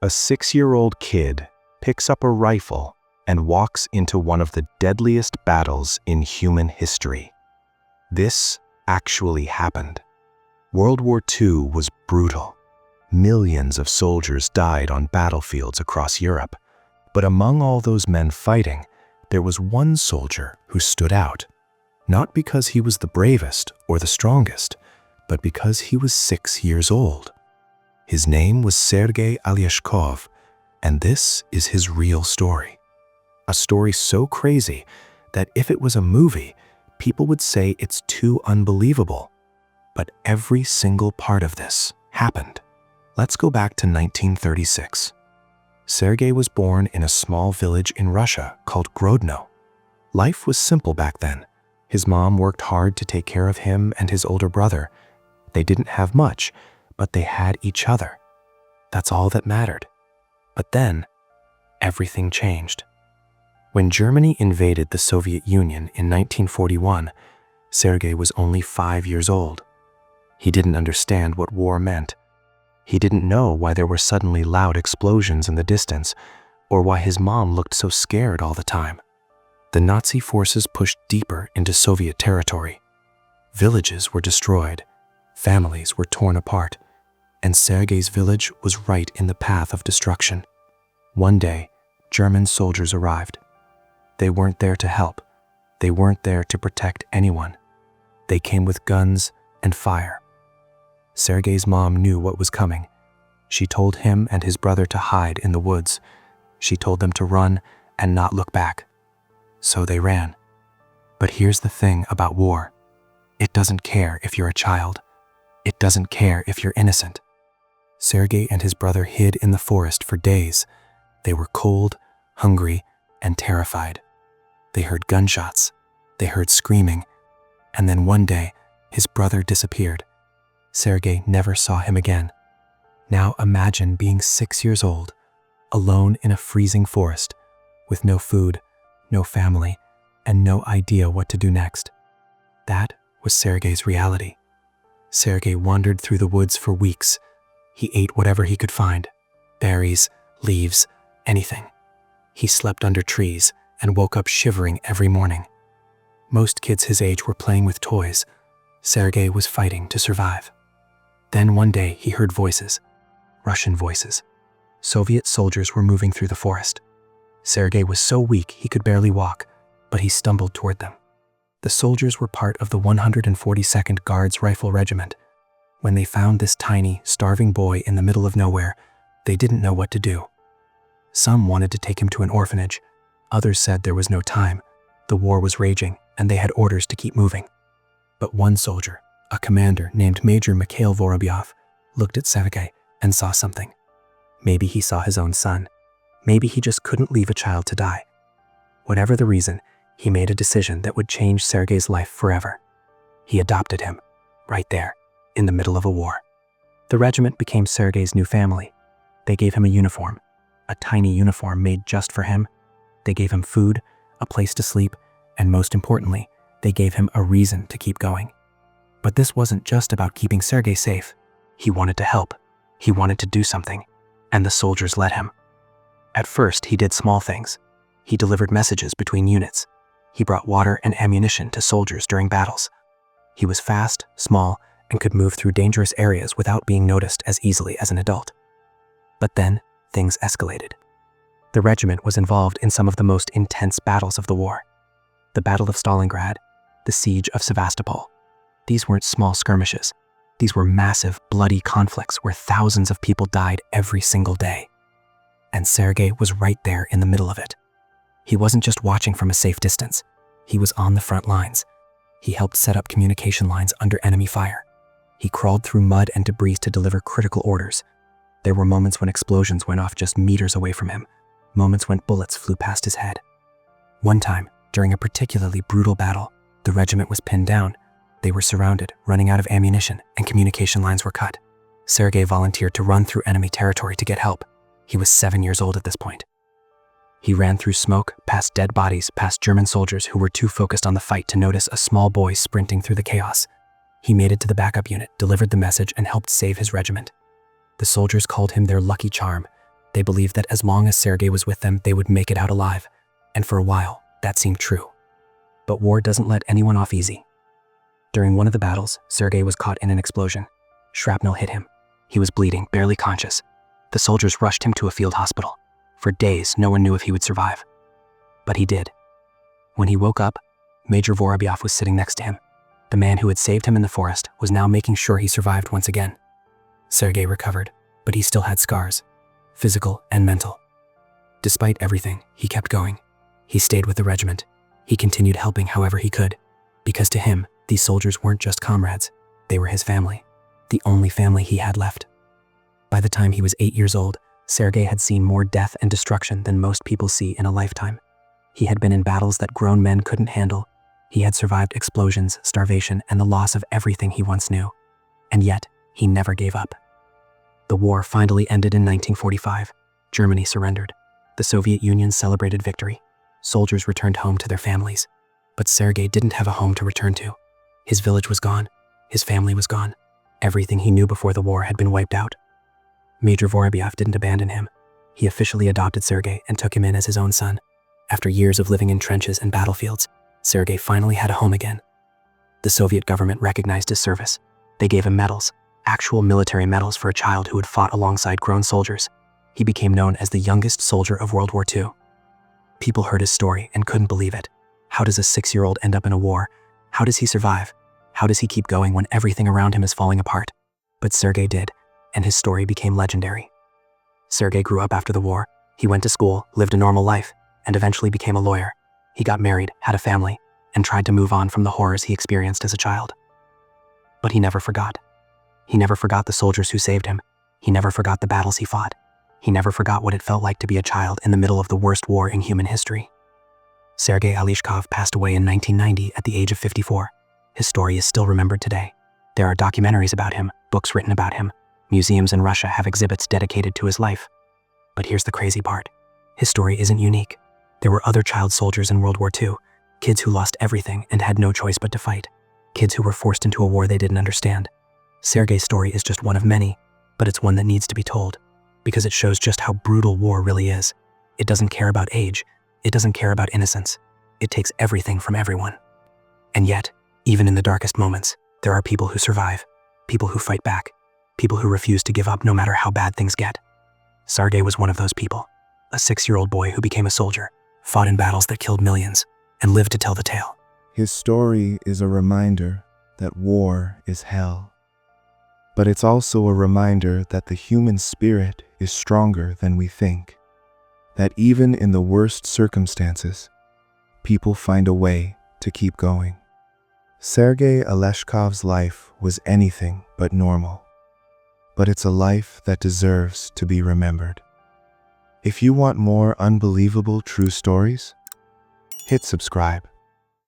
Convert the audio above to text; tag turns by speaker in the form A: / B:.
A: A 6-year-old kid picks up a rifle and walks into one of the deadliest battles in human history. This actually happened. World War II was brutal. Millions of soldiers died on battlefields across Europe. But among all those men fighting, there was one soldier who stood out. Not because he was the bravest or the strongest, but because he was 6 years old. His name was Sergei Aleshkov, and this is his real story. A story so crazy that if it was a movie, people would say it's too unbelievable. But every single part of this happened. Let's go back to 1936. Sergei was born in a small village in Russia called Grodno. Life was simple back then. His mom worked hard to take care of him and his older brother. They didn't have much, but they had each other. That's all that mattered. But then, everything changed. When Germany invaded the Soviet Union in 1941, Sergei was only 5 years old. He didn't understand what war meant. He didn't know why there were suddenly loud explosions in the distance, or why his mom looked so scared all the time. The Nazi forces pushed deeper into Soviet territory. Villages were destroyed, families were torn apart, and Sergei's village was right in the path of destruction. One day, German soldiers arrived. They weren't there to help. They weren't there to protect anyone. They came with guns and fire. Sergei's mom knew what was coming. She told him and his brother to hide in the woods. She told them to run and not look back. So they ran. But here's the thing about war. It doesn't care if you're a child. It doesn't care if you're innocent. Sergei and his brother hid in the forest for days. They were cold, hungry, and terrified. They heard gunshots. They heard screaming. And then one day, his brother disappeared. Sergei never saw him again. Now imagine being 6 years old, alone in a freezing forest, with no food, no family, and no idea what to do next. That was Sergei's reality. Sergei wandered through the woods for weeks. He ate whatever he could find, berries, leaves, anything. He slept under trees and woke up shivering every morning. Most kids his age were playing with toys. Sergei was fighting to survive. Then one day he heard voices, Russian voices. Soviet soldiers were moving through the forest. Sergei was so weak he could barely walk, but he stumbled toward them. The soldiers were part of the 142nd Guards Rifle Regiment. When they found this tiny, starving boy in the middle of nowhere, they didn't know what to do. Some wanted to take him to an orphanage. Others said there was no time. The war was raging, and they had orders to keep moving. But one soldier, a commander named Major Mikhail Vorobyov, looked at Sergei and saw something. Maybe he saw his own son. Maybe he just couldn't leave a child to die. Whatever the reason, he made a decision that would change Sergei's life forever. He adopted him, right there, in the middle of a war. The regiment became Sergei's new family. They gave him a uniform, a tiny uniform made just for him. They gave him food, a place to sleep, and most importantly, they gave him a reason to keep going. But this wasn't just about keeping Sergei safe. He wanted to help. He wanted to do something, and the soldiers let him. At first, he did small things. He delivered messages between units. He brought water and ammunition to soldiers during battles. He was fast, small, and could move through dangerous areas without being noticed as easily as an adult. But then, things escalated. The regiment was involved in some of the most intense battles of the war. The Battle of Stalingrad, the Siege of Sevastopol. These weren't small skirmishes. These were massive, bloody conflicts where thousands of people died every single day. And Sergei was right there in the middle of it. He wasn't just watching from a safe distance. He was on the front lines. He helped set up communication lines under enemy fire. He crawled through mud and debris to deliver critical orders. There were moments when explosions went off just meters away from him, moments when bullets flew past his head. One time, during a particularly brutal battle, the regiment was pinned down. They were surrounded, running out of ammunition, and communication lines were cut. Sergei volunteered to run through enemy territory to get help. He was 7 years old at this point. He ran through smoke, past dead bodies, past German soldiers who were too focused on the fight to notice a small boy sprinting through the chaos. He made it to the backup unit, delivered the message, and helped save his regiment. The soldiers called him their lucky charm.
B: They believed that as long as Sergei was with them, they would make it out alive. And for a while, that seemed true. But war doesn't let anyone off easy. During one of the battles, Sergei was caught in an explosion. Shrapnel hit him. He was bleeding, barely conscious. The soldiers rushed him to a field hospital. For days, no one knew if he would survive. But he did. When he woke up, Major Vorobyov was sitting next to him. The man who had saved him in the forest was now making sure he survived once again. Sergei recovered, but he still had scars, physical and mental. Despite everything, he kept going. He stayed with the regiment. He continued helping however he could, because to him, these soldiers weren't just comrades. They were his family, the only family he had left. By the time he was 8 years old, Sergei had seen more death and destruction than most people see in a lifetime. He had been in battles that grown men couldn't handle. He had survived explosions, starvation, and the loss of everything he once knew. And yet, he never gave up. The war finally ended in 1945. Germany surrendered. The Soviet Union celebrated victory. Soldiers returned home to their families. But Sergei didn't have a home to return to. His village was gone. His family was gone. Everything he knew before the war had been wiped out. Major Vorobyov didn't abandon him. He officially adopted Sergei and took him in as his own son. After years of living in trenches and battlefields, Sergei finally had a home again. The Soviet government recognized his service. They gave him medals, actual military medals for a child who had fought alongside grown soldiers. He became known as the youngest soldier of World War II. People heard his story and couldn't believe it. How does a 6-year-old end up in a war? How does he survive? How does he keep going when everything around him is falling apart? But Sergei did, and his story became legendary. Sergei grew up after the war. He went to school, lived a normal life, and eventually became a lawyer. He got married, had a family, and tried to move on from the horrors he experienced as a child. But he never forgot. He never forgot the soldiers who saved him. He never forgot the battles he fought. He never forgot what it felt like to be a child in the middle of the worst war in human history. Sergei Aleshkov passed away in 1990 at the age of 54. His story is still remembered today. There are documentaries about him, books written about him. Museums in Russia have exhibits dedicated to his life. But here's the crazy part. His story isn't unique. There were other child soldiers in World War II, kids who lost everything and had no choice but to fight, kids who were forced into a war they didn't understand. Sergei's story is just one of many, but it's one that needs to be told, because it shows just how brutal war really is. It doesn't care about age. It doesn't care about innocence. It takes everything from everyone. And yet, even in the darkest moments, there are people who survive, people who fight back, people who refuse to give up no matter how bad things get. Sergei was one of those people, a 6-year-old boy who became a soldier, fought in battles that killed millions, and lived to tell the tale.
C: His story is a reminder that war is hell. But it's also a reminder that the human spirit is stronger than we think. That even in the worst circumstances, people find a way to keep going. Sergei Aleshkov's life was anything but normal. But it's a life that deserves to be remembered. If you want more unbelievable true stories, hit subscribe.